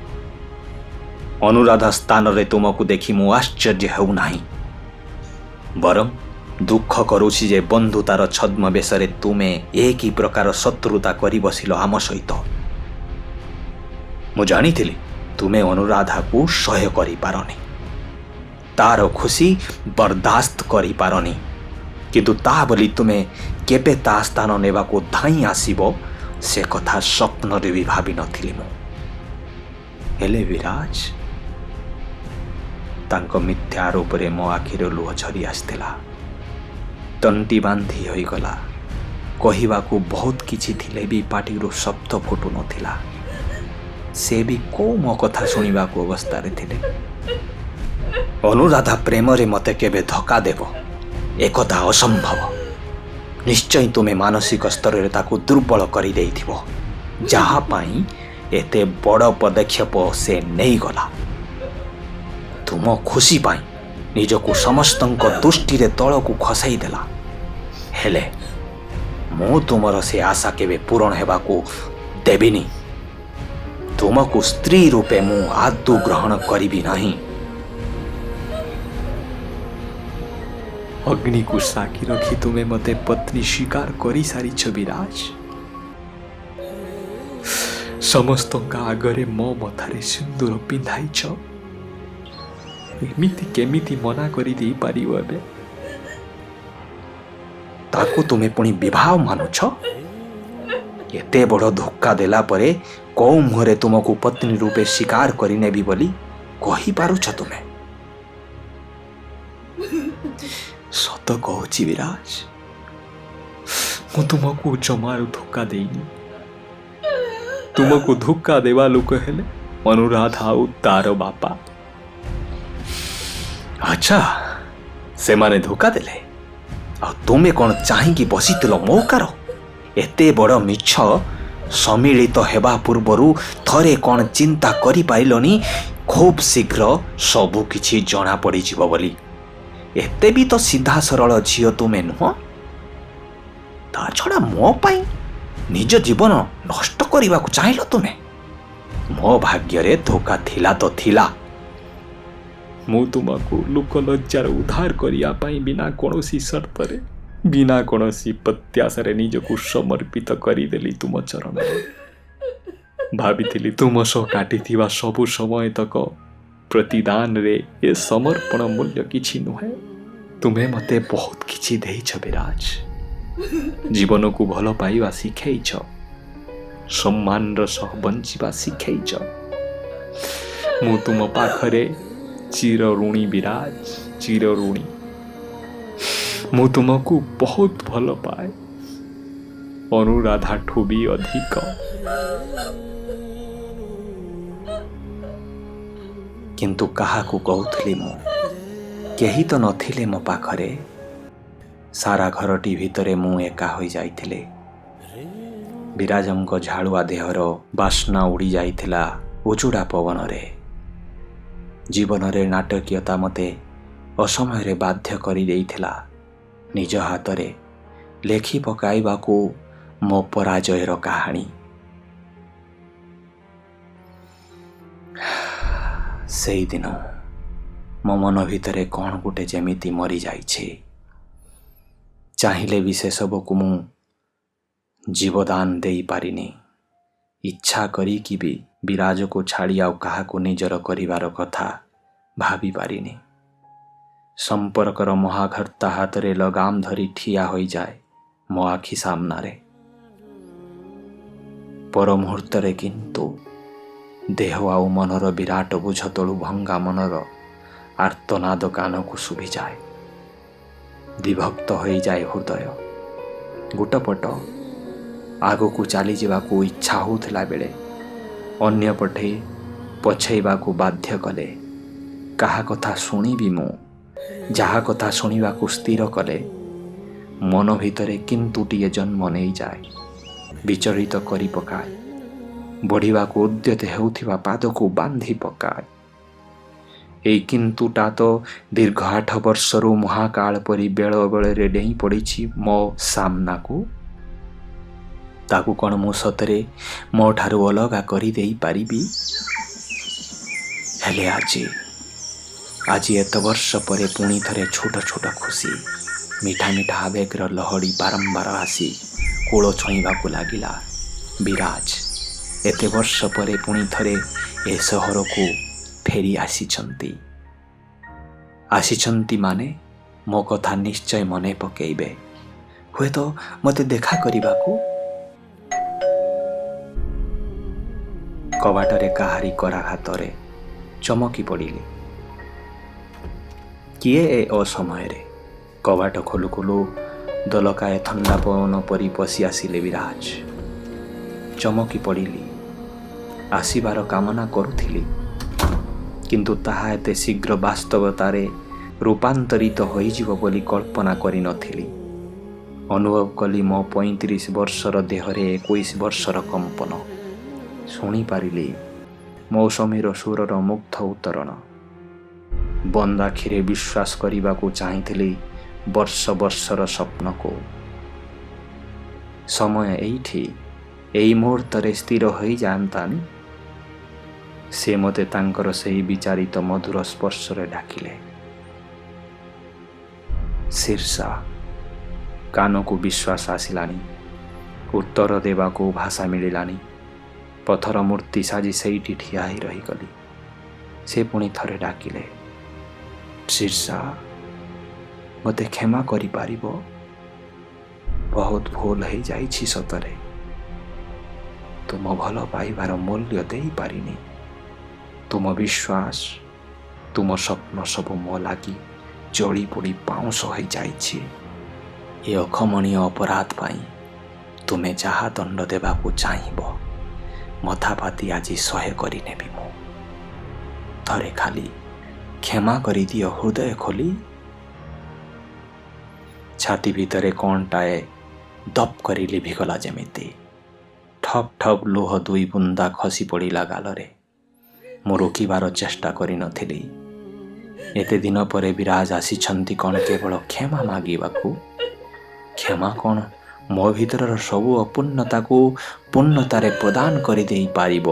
ଅନୁରାଧା ସ୍ଥାନରେ ତୁମକୁ ଦେଖି ମୁଁ ଆଶ୍ଚର୍ଯ୍ୟ ହେଉନାହିଁ, ବରଂ ଦୁଃଖ କରୁଛି ଯେ ବନ୍ଧୁତାର ଛଦ୍ମବେଶରେ ତୁମେ କି ପ୍ରକାର ଶତ୍ରୁତା କରି ବସିଲ ଆମ ସହିତ। ମୁଁ ଜାଣିଥିଲି ତୁମେ ଅନୁରାଧାକୁ ସହ୍ୟ କରିପାରନି, ତାର ଖୁସି ବରଦାସ୍ତ କରିପାରନି, କିନ୍ତୁ ତାହା ବୋଲି ତୁମେ କେବେ ତା ସ୍ଥାନ ନେବାକୁ ଧାଇଁ ଆସିବ ସେ କଥା ସ୍ୱପ୍ନରେ ବି ଭାବିନଥିଲି ମୁଁ। ହେଲେ ବିରାଜ, ତାଙ୍କ ମିଥ୍ୟା ଆରୋପରେ ମୋ ଆଖିରେ ଲୁହ ଝରି ଆସିଥିଲା। ତଣ୍ଟି ବାନ୍ଧି ହୋଇଗଲା। କହିବାକୁ ବହୁତ କିଛି ଥିଲେ ବି ପାଟିରୁ ଶବ୍ଦ ଫୁଟୁ ନଥିଲା। ସେ ବି କୋଉ ମୋ କଥା ଶୁଣିବାକୁ ଅବସ୍ଥାରେ ଥିଲେ। ଅନୁରାଧା ପ୍ରେମରେ ମୋତେ କେବେ ଧୋକା ଦେବ ଏକଥା ଅସମ୍ଭବ। ନିଶ୍ଚୟ ତୁମେ ମାନସିକ ସ୍ତରରେ ତାକୁ ଦୁର୍ବଳ କରିଦେଇଥିବ, ଯାହା ପାଇଁ ଏତେ ବଡ଼ ପଦକ୍ଷେପ ସେ ନେଇଗଲା। ତୁମ ଖୁସି ପାଇଁ ନିଜକୁ ସମସ୍ତଙ୍କ ଦୃଷ୍ଟିରେ ତଳକୁ ଖସାଇ ଦେଲା। ହେଲେ ମୁଁ ତୁମର ସେ ଆଶା କେବେ ପୂରଣ ହେବାକୁ ଦେବିନି। ତୁମକୁ ସ୍ତ୍ରୀ ରୂପେ ମୁଁ ଆଦୌ ଗ୍ରହଣ କରିବି ନାହିଁ। ଅଗ୍ନିକୁ ସାକ୍ଷୀ ରଖି ତୁମେ ମୋତେ ପତ୍ନୀ ସ୍ୱୀକାର କରିସାରିଛ ବିରାଜ। ସମସ୍ତଙ୍କ ଆଗରେ ମୋ ମଥାରେ ସିନ୍ଦୁର ପିନ୍ଧାଇଛ। ଏମିତି କେମିତି ମନା କରିଦେଇ ପାରିବ ଏବେ? ତାକୁ ତୁମେ ପୁଣି ବିବାହ ମାନୁଛ? ଏତେ ବଡ଼ ଧୋକା ଦେଲା ପରେ କୋଉ ମୁହଁରେ ତୁମକୁ ପତ୍ନୀ ରୂପେ ସ୍ୱୀକାର କରିନେବି ବୋଲି କହିପାରୁଛ ତୁମେ? ସତ କହୁଛି ବିରାଜ, ମୁଁ ତୁମକୁ ଜମାରୁ ଧୋକା ଦେଇନି। ତୁମକୁ ଧୋକା ଦେବା ଲୋକ ହେଲେ ଅନୁରାଧା ଆଉ ତାର ବାପା। ଆଚ୍ଛା, ସେମାନେ ଧୋକା ଦେଲେ ଆଉ ତୁମେ କ'ଣ ଚାହିଁକି ବସିଥିଲ ମୌକାର? ଏତେ ବଡ଼ ମିଛ ସମ୍ମିଳିତ ହେବା ପୂର୍ବରୁ ଥରେ କ'ଣ ଚିନ୍ତା କରିପାରିଲନି ଖୁବ୍ ଶୀଘ୍ର ସବୁ କିଛି ଜଣା ପଡ଼ିଯିବ ବୋଲି? ଏତେ ବି ତ ସିଧା ସରଳ ଝିଅ ତୁମେ ନୁହଁ। ତା ଛଡ଼ା ମୋ ପାଇଁ ନିଜ ଜୀବନ ନଷ୍ଟ କରିବାକୁ ଚାହିଁଲ ତୁମେ? ମୋ ଭାଗ୍ୟରେ ଧୋକା ଥିଲା ତ ଥିଲା। ମୁଁ ତୁମକୁ ଲୋକଲଜ୍ଜାର ଉଦ୍ଧାର କରିବା ପାଇଁ ବିନା କୌଣସି ସର୍ତ୍ତରେ, ବିନା କୌଣସି ପ୍ରତ୍ୟାଶାରେ ନିଜକୁ ସମର୍ପିତ କରିଦେଲି ତୁମ ଚରଣରେ। ଭାବିଥିଲି ତୁମ ସହ କାଟିଥିବା ସବୁ ସମୟ ତକ ପ୍ରତିଦାନରେ ଏ ସମର୍ପଣ ମୂଲ୍ୟ କିଛି ନୁହେଁ। ତୁମେ ମୋତେ ବହୁତ କିଛି ଦେଇଛ ବିରାଜ। ଜୀବନକୁ ଭଲ ପାଇବା ଶିଖେଇଛ, ସମ୍ମାନର ସହ ବଞ୍ଚିବା ଶିଖେଇଛ। ମୁଁ ତୁମ ପାଖରେ ଚିର ଋଣୀ ବିରାଜ, ଚିର ଋଣୀ। ମୁଁ ତୁମକୁ ବହୁତ ଭଲ ପାଏ, ଅନୁରାଧାଠୁ ବି ଅଧିକ। କିନ୍ତୁ କାହାକୁ କହୁଥିଲି ମୁଁ? କେହି ତ ନଥିଲେ ମୋ ପାଖରେ। ସାରା ଘରଟି ଭିତରେ ମୁଁ ଏକା ହୋଇଯାଇଥିଲି। ବିରାଜଙ୍କ ଝାଳୁଆ ଦେହର ବାସ୍ନା ଉଡ଼ି ଯାଇଥିଲା ଉଜୁଡ଼ା ପବନରେ। ଜୀବନରେ ନାଟକୀୟତା ମୋତେ ଅସମୟରେ ବାଧ୍ୟ କରିଦେଇଥିଲା ନିଜ ହାତରେ ଲେଖି ପକାଇବାକୁ ମୋ ପରାଜୟର କାହାଣୀ। ସେଇଦିନ ମୋ ମନ ଭିତରେ କ'ଣ ଗୋଟେ ଯେମିତି ମରିଯାଇଛି। ଚାହିଁଲେ ବି ସେସବୁକୁ ମୁଁ ଜୀବଦାନ ଦେଇପାରିନି। ଇଚ୍ଛା କରିକି ବି ବିରାଜକୁ ଛାଡ଼ି ଆଉ କାହାକୁ ନିଜର କରିବାର କଥା ଭାବିପାରିନି। ସମ୍ପର୍କର ମହାଘର୍ତ୍ତା ହାତରେ ଲଗାମ ଧରି ଠିଆ ହୋଇଯାଏ ମୋ ଆଖି ସାମ୍ନାରେ। ପର ମୁହୂର୍ତ୍ତରେ କିନ୍ତୁ ଦେହ ଆଉ ମନର ବିରାଟ ବୋଝ ତଳୁ ଭଙ୍ଗା ମନର ଆର୍ତ୍ତନାଦ କାନକୁ ଶୁଭିଯାଏ। ବିଭକ୍ତ ହୋଇଯାଏ ହୃଦୟ। ଗୋଟପଟ ଆଗକୁ ଚାଲିଯିବାକୁ ଇଚ୍ଛା ହେଉଥିଲା ବେଳେ ଅନ୍ୟପଟେ ପଛେଇବାକୁ ବାଧ୍ୟ କଲେ। କାହା କଥା ଶୁଣିବି ମୁଁ? ଯାହା କଥା ଶୁଣିବାକୁ ସ୍ଥିର କଲେ ମନ ଭିତରେ କିନ୍ତୁଟିଏ ଜନ୍ମ ନେଇଯାଏ, ବିଚଳିତ କରି ପକାଏ। ବଢ଼ିବାକୁ ଉଦ୍ୟତ ହେଉଥିବା ପାଦକୁ ବାନ୍ଧି ପକାଏ। ଏଇ କିନ୍ତୁଟା ତ ଦୀର୍ଘ 8 ବର୍ଷରୁ ମହାକାଳ ପରି ବେଳ ବେଳରେ ଡେଇଁ ପଡ଼ିଛି ମୋ ସାମ୍ନାକୁ। ତାକୁ କ'ଣ ମୁଁ ସତରେ ମୋ ଠାରୁ ଅଲଗା କରିଦେଇ ପାରିବି? ହେଲେ ଆଜି ଏତେ ବର୍ଷ ପରେ ପୁଣି ଥରେ ଛୋଟ ଛୋଟ ଖୁସି, ମିଠା ମିଠା ଆବେଗର ଲହଡ଼ି ବାରମ୍ବାର ଆସି କୂଳ ଛୁଇଁବାକୁ ଲାଗିଲା। ବିରାଜ ଏତେ ବର୍ଷ ପରେ ପୁଣି ଥରେ ଏ ସହରକୁ ଫେରି ଆସିଛନ୍ତି ମାନେ ମୋ କଥା ନିଶ୍ଚୟ ମନେ ପକେଇବେ, ହୁଏତ ମୋତେ ଦେଖା କରିବାକୁ। କବାଟରେ କାହାରି କରାଘାତରେ ଚମକି ପଡ଼ିଲି। କିଏ ଏ ଅସମୟରେ? କବାଟ ଖୋଲୁ ଖୋଲୁ ଦୋଲକାଏ ଥଣ୍ଡା ପବନ ପରି ପଶି ଆସିଲେ ବିରାଜ। ଚମକି ପଡ଼ିଲି। ଆସିବାର କାମନା କରୁଥିଲି, କିନ୍ତୁ ତାହା ଏତେ ଶୀଘ୍ର ବାସ୍ତବତାରେ ରୂପାନ୍ତରିତ ହୋଇଯିବ ବୋଲି କଳ୍ପନା କରିନଥିଲି। ଅନୁଭବ କଲି ମୋ 35 ବର୍ଷର ଦେହରେ 21 ବର୍ଷର କମ୍ପନ। ଶୁଣିପାରିଲି ମୌସୁମୀର ସୁରର ମୁଗ୍ଧ ଉତ୍ତରଣ। ବନ୍ଦ ଆଖିରେ ବିଶ୍ୱାସ କରିବାକୁ ଚାହିଁଥିଲି ବର୍ଷ ବର୍ଷର ସ୍ୱପ୍ନକୁ। ସମୟ ଏଇଠି ଏଇ ମୁହୂର୍ତ୍ତରେ ସ୍ଥିର ହୋଇଯାଆନ୍ତାନି। ସେ ମୋତେ ତାଙ୍କର ସେହି ବିଚାରିତ ମଧୁର ସ୍ପର୍ଶରେ ଡାକିଲେ। ଶୀର୍ଷା। କାନକୁ ବିଶ୍ୱାସ ଆସିଲାନି। ଉତ୍ତର ଦେବାକୁ ଭାଷା ମିଳିଲାନି। ପଥର ମୂର୍ତ୍ତି ସାଜି ସେଇଠି ଠିଆ ହୋଇ ରହିଗଲି। ସେ ପୁଣି ଥରେ ଡାକିଲେ, ଶୀର୍ଷା, ମୋତେ କ୍ଷମା କରିପାରିବ? ବହୁତ ଭୁଲ ହେଇଯାଇଛି ସତରେ। ତୁମ ଭଲ ପାଇବାର ମୂଲ୍ୟ ଦେଇପାରିନି। ତୁମ ବିଶ୍ୱାସ, ତୁମ ସ୍ୱପ୍ନ ସବୁ ମୋ ଲାଗି ଜଳି ପୋଡ଼ି ପାଉଁଶ ହୋଇଯାଇଛି। ଏ ଅକ୍ଷମଣୀୟ ଅପରାଧ ପାଇଁ ତୁମେ ଯାହା ଦଣ୍ଡ ଦେବାକୁ ଚାହିଁବ ମଥାପାତି ଆଜି 100 କରିନେବି ମୁଁ। ଥରେ ଖାଲି କ୍ଷମା କରିଦିଅ ହୃଦୟ ଖୋଲି। ଛାତି ଭିତରେ କ'ଣଟାଏ ଦପ୍ କରି ଲିଭିଗଲା ଯେମିତି। ଠପ୍ ଠପ୍ ଲୁହ 2 ବୁନ୍ଦା ଖସି ପଡ଼ିଲା ଗାଲରେ। ମୁଁ ରୋକିବାର ଚେଷ୍ଟା କରିନଥିଲି। ଏତେ ଦିନ ପରେ ବିରାଜ ଆସିଛନ୍ତି କ'ଣ କେବଳ କ୍ଷମା ମାଗିବାକୁ? କ୍ଷମା କ'ଣ ମୋ ଭିତରର ସବୁ ଅପୂର୍ଣ୍ଣତାକୁ ପୂର୍ଣ୍ଣତାରେ ପ୍ରଦାନ କରିଦେଇ ପାରିବ?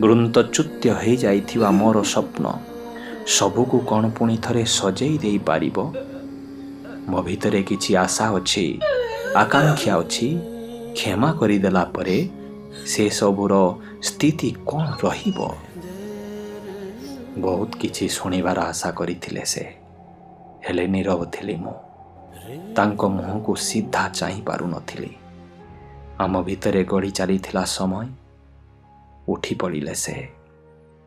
ବୃନ୍ତଚ୍ୟୁତ ହୋଇଯାଇଥିବା ମୋର ସ୍ୱପ୍ନ ସବୁକୁ କ'ଣ ପୁଣି ଥରେ ସଜେଇ ଦେଇପାରିବ? ମୋ ଭିତରେ କିଛି ଆଶା ଅଛି, ଆକାଂକ୍ଷା ଅଛି। କ୍ଷମା କରିଦେଲା ପରେ ସେ ସବୁର ସ୍ଥିତି କ'ଣ ରହିବ? ବହୁତ କିଛି ଶୁଣିବାର ଆଶା କରିଥିଲେ ସେ, ହେଲେ ନୀରବ ଥିଲି ମୁଁ। ତାଙ୍କ ମୁହଁକୁ ସିଧା ଚାହିଁ ପାରୁନଥିଲି। ଆମ ଭିତରେ ଗଡ଼ି ଚାଲିଥିଲା ସମୟ। ଉଠି ପଡ଼ିଲେ ସେ।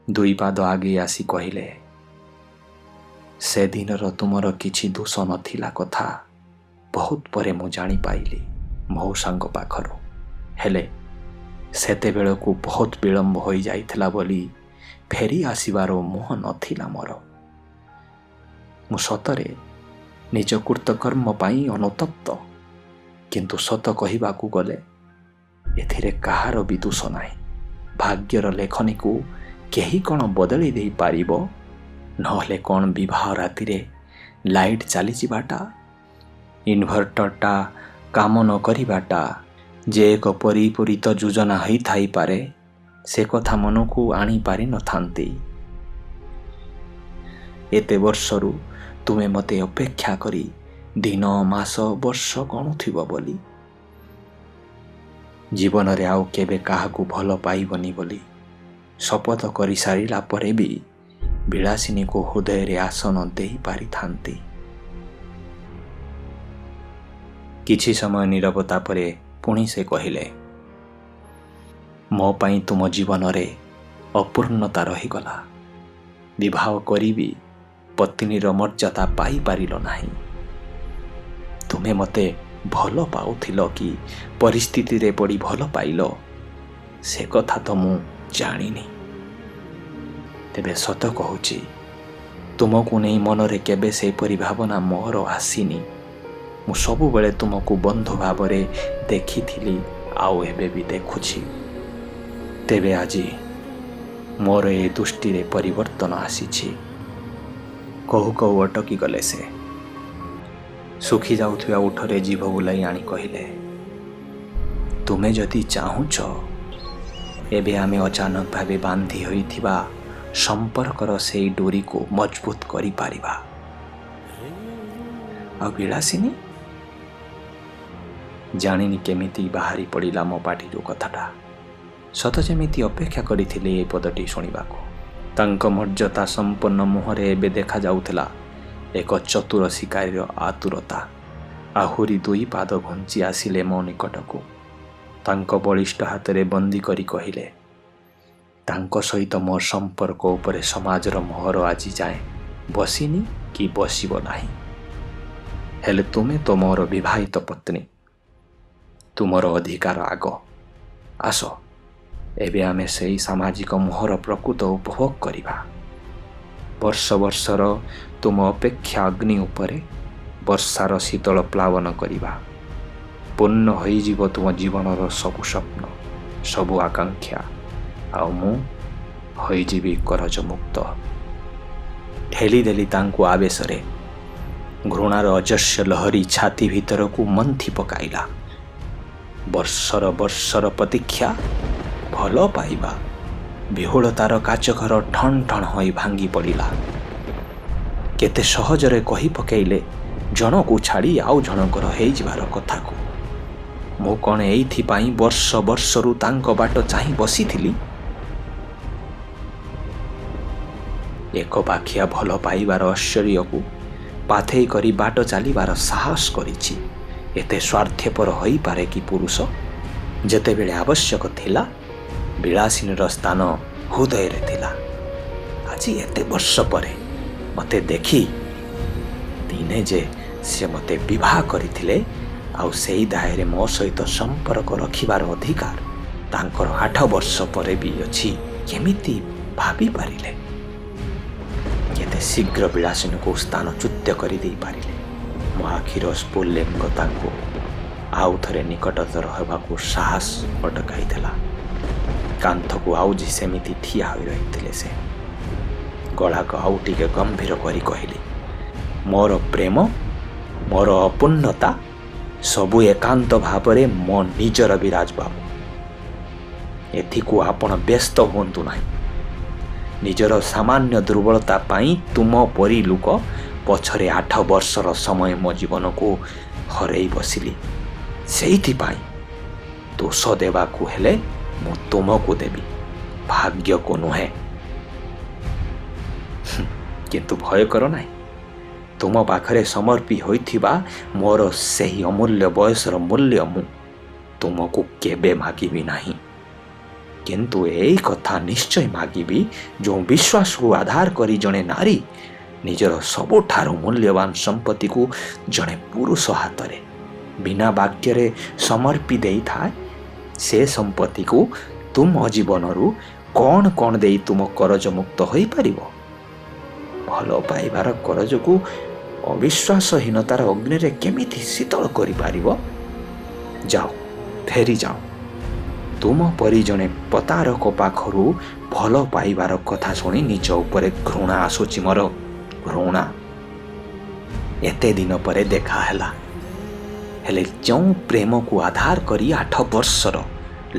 2 ପାଦ ଆଗେଇ ଆସି କହିଲେ, ସେଦିନର ତୁମର କିଛି ଦୋଷ ନଥିଲା କଥା ବହୁତ ପରେ ମୁଁ ଜାଣିପାଇଲି ମଉସାଙ୍କ ପାଖରୁ। ହେଲେ ସେତେବେଳକୁ ବହୁତ ବିଳମ୍ବ ହୋଇଯାଇଥିଲା ବୋଲି ଫେରି ଆସିବାର ମୁହଁ ନଥିଲା ମୋର। ମୁଁ ସତରେ ନିଜ କୃତକର୍ମ ପାଇଁ ଅନୁତପ୍ତ, କିନ୍ତୁ ସତ କହିବାକୁ ଗଲେ ଏଥିରେ କାହାର ବି ଦୋଷ ନାହିଁ। ଭାଗ୍ୟର ଲେଖନୀକୁ କେହି କ'ଣ ବଦଳି ଦେଇପାରିବ? ନହେଲେ କ'ଣ ବିବାହ ରାତିରେ ଲାଇଟ୍ ଚାଲିଯିବାଟା, ଇନଭର୍ଟରଟା କାମ ନ କରିବାଟା ଯେ ଏକ ପରିପୂରିତ ଯୋଜନା ହୋଇଥାଇପାରେ, ସେ କଥା ମନକୁ ଆଣିପାରିନଥାନ୍ତି। ଏତେ ବର୍ଷରୁ ତୁମେ ମୋତେ ଅପେକ୍ଷା କରି ଦିନ, ମାସ, ବର୍ଷ ଗଣୁଥିବ ବୋଲି, ଜୀବନରେ ଆଉ କେବେ କାହାକୁ ଭଲ ପାଇବନି ବୋଲି ଶପଥ କରିସାରିଲା ପରେ ବି ବିଳାସିନୀକୁ ହୃଦୟରେ ଆସନ ଦେଇପାରିଥାନ୍ତି। କିଛି ସମୟ ନୀରବତା ପରେ ପୁଣି ସେ କହିଲେ, ମୋ ପାଇଁ ତୁମ ଜୀବନରେ ଅପୂର୍ଣ୍ଣତା ରହିଗଲା। ବିବାହ କରିବି ପତ୍ନୀର ମର୍ଯ୍ୟାଦା ପାଇପାରିଲ ନାହିଁ। ତୁମେ ମୋତେ ଭଲ ପାଉଥିଲ କି ପରିସ୍ଥିତିରେ ପଡ଼ି ଭଲ ପାଇଲ, ସେ କଥା ତ ମୁଁ ଜାଣିନି। ତେବେ ସତ କହୁଛି, ତୁମକୁ ନେଇ ମନରେ କେବେ ସେପରି ଭାବନା ମୋର ଆସିନି। ମୁଁ ସବୁବେଳେ ତୁମକୁ ବନ୍ଧୁ ଭାବରେ ଦେଖିଥିଲି, ଆଉ ଏବେ ବି ଦେଖୁଛି। ତେବେ ଆଜି ମୋର ଏ ଦୃଷ୍ଟିରେ ପରିବର୍ତ୍ତନ ଆସିଛି। କହୁ କହୁ ଅଟକି ଗଲେ ସେ। ଶୁଖି ଯାଉଥିବା ଓଠରେ ଜିଭ ବୁଲାଇ ଆଣି କହିଲେ, ତୁମେ ଯଦି ଚାହୁଁଛ ଏବେ ଆମେ ଅଚାନକ ଭାବେ ବାନ୍ଧି ହୋଇଥିବା ସମ୍ପର୍କର ସେଇ ଡୋରିକୁ ମଜବୁତ କରିପାରିବା। ଆଉ ବିଳାସିନୀ? ଜାଣିନି କେମିତି ବାହାରି ପଡ଼ିଲା ମୋ ପାଟିରୁ କଥାଟା। ସତ ଯେମିତି ଅପେକ୍ଷା କରିଥିଲେ ଏ ପଦଟି ଶୁଣିବାକୁ। ତାଙ୍କ ମର୍ଯ୍ୟାଦା ସମ୍ପନ୍ନ ମୁହଁରେ ଏବେ ଦେଖାଯାଉଥିଲା ଏକ ଚତୁର ଶିକାରୀର ଆତୁରତା। ଆହୁରି 2 ପାଦ ଘୁଞ୍ଚି ଆସିଲେ ମୋ ନିକଟକୁ। ତାଙ୍କ ବଳିଷ୍ଠ ହାତରେ ବନ୍ଦୀ କରି କହିଲେ, ତାଙ୍କ ସହିତ ମୋ ସମ୍ପର୍କ ଉପରେ ସମାଜର ମୋହର ଆଜି ଯାଏଁ ବସିନି କି ବସିବ ନାହିଁ। ହେଲେ ତୁମେ ତ ମୋର ବିବାହିତ ପତ୍ନୀ, ତୁମର ଅଧିକାର ଆଗ। ଆସ, ଏବେ ଆମେ ସେହି ସାମାଜିକ ମୋହର ପ୍ରକୃତ ଉପଭୋଗ କରିବା। ବର୍ଷ ବର୍ଷର ତୁମ ଅପେକ୍ଷା ଅଗ୍ନି ଉପରେ ବର୍ଷାର ଶୀତଳ ପ୍ଲାବନ କରିବା। ପୂର୍ଣ୍ଣ ହୋଇଯିବ ତୁମ ଜୀବନର ସବୁ ସ୍ୱପ୍ନ, ସବୁ ଆକାଂକ୍ଷା, ଆଉ ମୁଁ ହୋଇଯିବି କରଜ ମୁକ୍ତ। ଠେଲିଦେଲି ତାଙ୍କୁ ଆବେଶରେ। ଘୃଣାର ଅଜସ୍ର ଲହରୀ ଛାତି ଭିତରକୁ ମନ୍ଥି ପକାଇଲା। ବର୍ଷର ପ୍ରତୀକ୍ଷା, ଭଲ ପାଇବା, ବିହୁଳତାର କାଚଘର ଠନ୍ ଠନ୍ ହୋଇ ଭାଙ୍ଗି ପଡ଼ିଲା। କେତେ ସହଜରେ କହି ପକାଇଲେ ଜଣକୁ ଛାଡ଼ି ଆଉ ଜଣଙ୍କର ହେଇଯିବାର କଥାକୁ। ମୁଁ କ'ଣ ଏଇଥିପାଇଁ ବର୍ଷରୁ ତାଙ୍କ ବାଟ ଚାହିଁ ବସିଥିଲି? ଏକ ପାଖିଆ ଭଲ ପାଇବାର ଐଶ୍ୱର୍ଯ୍ୟକୁ ପାଥେଇ କରି ବାଟ ଚାଲିବାର ସାହସ କରିଛି। ଏତେ ସ୍ୱାର୍ଥପର ହୋଇପାରେ କି ପୁରୁଷ? ଯେତେବେଳେ ଆବଶ୍ୟକ ଥିଲା ବିଳାସିନୀର ସ୍ଥାନ ହୃଦୟରେ ଥିଲା। ଆଜି ଏତେ ବର୍ଷ ପରେ ମୋତେ ଦେଖି ଦିନେ ଯେ ସେ ମୋତେ ବିବାହ କରିଥିଲେ ଆଉ ସେଇ ଦାୟରେ ମୋ ସହିତ ସମ୍ପର୍କ ରଖିବାର ଅଧିକାର ତାଙ୍କର 8 ବର୍ଷ ପରେ ବି ଅଛି, କେମିତି ଭାବିପାରିଲେ? କେତେ ଶୀଘ୍ର ବିଳାସିନୀକୁ ସ୍ଥାନଚ୍ୟୁତ କରିଦେଇ ପାରିଲେ? ମୋ ଆଖିର ସ୍ଫୁଲିଙ୍ଗ ତାଙ୍କୁ ଆଉ ଥରେ ନିକଟତର ହେବାକୁ ସାହସ ଅଟକାଇଥିଲା। କାନ୍ଥକୁ ଆଉଜି ସେମିତି ଠିଆ ହୋଇ ରହିଥିଲେ ସେ। ଗଳାକୁ ଆଉ ଟିକେ ଗମ୍ଭୀର କରି କହିଲି, ମୋର ପ୍ରେମ, ମୋର ଅପୂର୍ଣ୍ଣତା ସବୁ ଏକାନ୍ତ ଭାବରେ ମୋ ନିଜର ବିରାଜ ବାବୁ। ଏଥିକୁ ଆପଣ ବ୍ୟସ୍ତ ହୁଅନ୍ତୁ ନାହିଁ। ନିଜର ସାମାନ୍ୟ ଦୁର୍ବଳତା ପାଇଁ ତୁମ ପରି ଲୋକ ପଛରେ 8 ବର୍ଷର ସମୟ ମୋ ଜୀବନକୁ ହରେଇ ବସିଲି। ସେଇଥିପାଇଁ ଦୋଷ ଦେବାକୁ ହେଲେ ମୁଁ ତୁମକୁ ଦେବି, ଭାଗ୍ୟକୁ ନୁହେଁ। କିନ୍ତୁ ଭୟ କର ନାହିଁ, ତୁମ ପାଖରେ ସମର୍ପି ହୋଇଥିବା ମୋର ସେହି ଅମୂଲ୍ୟ ବୟସର ମୂଲ୍ୟ ମୁଁ ତୁମକୁ କେବେ ମାଗିବି ନାହିଁ। କିନ୍ତୁ ଏଇ କଥା ନିଶ୍ଚୟ ମାଗିବି, ଯେଉଁ ବିଶ୍ୱାସକୁ ଆଧାର କରି ଜଣେ ନାରୀ ନିଜର ସବୁଠାରୁ ମୂଲ୍ୟବାନ ସମ୍ପତ୍ତିକୁ ଜଣେ ପୁରୁଷ ହାତରେ ବିନା ବାକ୍ୟରେ ସମର୍ପି ଦେଇଥାଏ। ସେ ସମ୍ପତ୍ତିକୁ ତୁମ ଜୀବନରୁ କ'ଣ ଦେଇ ତୁମ କରଜ ମୁକ୍ତ ହୋଇପାରିବ? ଭଲ ପାଇବାର କରଜକୁ ଅବିଶ୍ୱାସହୀନତାର ଅଗ୍ନିରେ କେମିତି ଶୀତଳ କରିପାରିବ? ଯାଅ, ଫେରିଯାଅ। ତୁମ ପରି ଜଣେ ପ୍ରତାରକ ପାଖରୁ ଭଲ ପାଇବାର କଥା ଶୁଣି ନିଜ ଉପରେ ଘୃଣା ଆସୁଛି ମୋର, ଘୃଣା। ଏତେ ଦିନ ପରେ ଦେଖା ହେଲା, ହେଲେ ଯେଉଁ ପ୍ରେମକୁ ଆଧାର କରି 8 ବର୍ଷର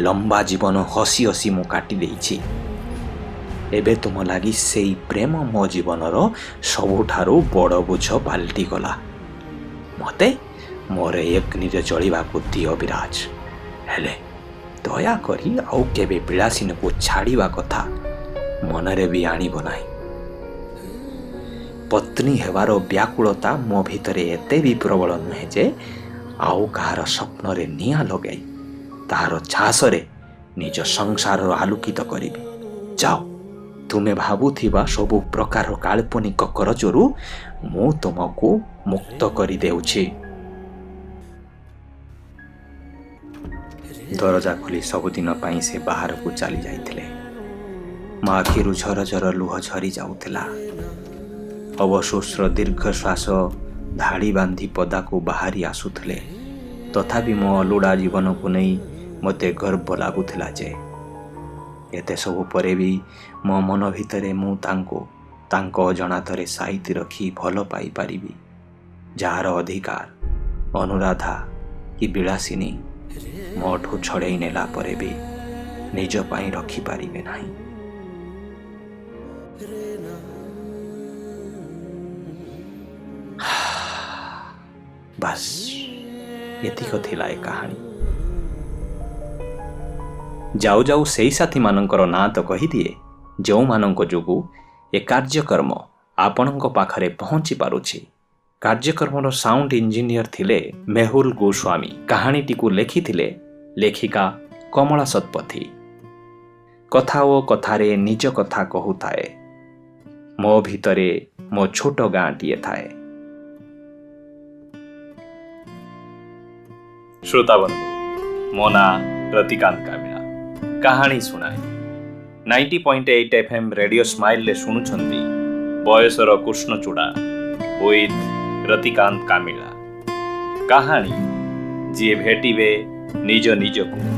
ଲମ୍ବା ଜୀବନ ହସି ହସି ମୁଁ କାଟି ଦେଇଛି, ଏବେ ତୁମ ଲାଗି ସେଇ ପ୍ରେମ ମୋ ଜୀବନର ସବୁଠାରୁ ବଡ଼ ବୋଝ ପାଲଟିଗଲା। ମୋତେ ମୋର ଅଗ୍ନିରେ ଜଳିବାକୁ ଦିଅ ବିରାଜ, ହେଲେ ଦୟାକରି ଆଉ କେବେ ବିଳାସିନୀକୁ ଛାଡ଼ିବା କଥା ମନରେ ବି ଆଣିବ ନାହିଁ। ପତ୍ନୀ ହେବାର ବ୍ୟାକୁଳତା ମୋ ଭିତରେ ଏତେ ବି ପ୍ରବଳ ନୁହେଁ ଯେ ଆଉ କାହାର ସ୍ୱପ୍ନରେ ନିଆଁ ଲଗାଇ ତାହାର ଝାସରେ ନିଜ ସଂସାରର ଆଲୋକିତ କରିବି। ଯାଅ, ତୁମେ ଭାବୁଥିବା ସବୁ ପ୍ରକାର କାଳ୍ପନିକ କରଜରୁ ମୁଁ ତୁମକୁ ମୁକ୍ତ କରିଦେଉଛି। ଦରଜା ଖୋଲି ସବୁଦିନ ପାଇଁ ସେ ବାହାରକୁ ଚାଲି ଯାଇଥିଲେ। ମୋ ଆଖିରୁ ଝରଝର ଲୁହ ଝରି ଯାଉଥିଲା। ଅବଶୋଷର ଦୀର୍ଘଶ୍ୱାସ ଧାଡ଼ି ବାନ୍ଧି ପଦାକୁ ବାହାରି ଆସୁଥିଲେ। ତଥାପି ମୋ ଅଲୋଡ଼ା ଜୀବନକୁ ନେଇ ମୋତେ ଗର୍ବ ଲାଗୁଥିଲା ଯେ एते सबु परे भी मो मन भितरे मु तांको अजणातरे साइति रखी भल पाई पारिबी, जार अधिकार अनुराधा कि विलासिनी मोठू छड़ेई नेला परे भी निज पाई रखी पारिबे नाही। बस एतिक थिला ए कहानी। जाऊ जाऊ सेई साथी मानकर ना तो कही दिए जो मानक जोगु ए कार्यक्रम आपणक पाखरे पहुंची पारुछि। कार्यक्रमर साउंड इंजीनियर थिले मेहुल गोस्वामी। कहानीटिकु लेखिथिले लेखिका कमला सतपथी। कथा ओ कथारे निज कथा कहूथाए, मो भितरे मो छोट गाँटीए थाए। श्रोता बंधु, मो ना रतिकांत कामिला कहानी सुनाए 90.8 FM रेडियो स्माइल ले शुणुछंती बयसर कृष्णचूड़ा विथ रतिकांत कामिला। कहानी जी भेटिबे निज निजकु।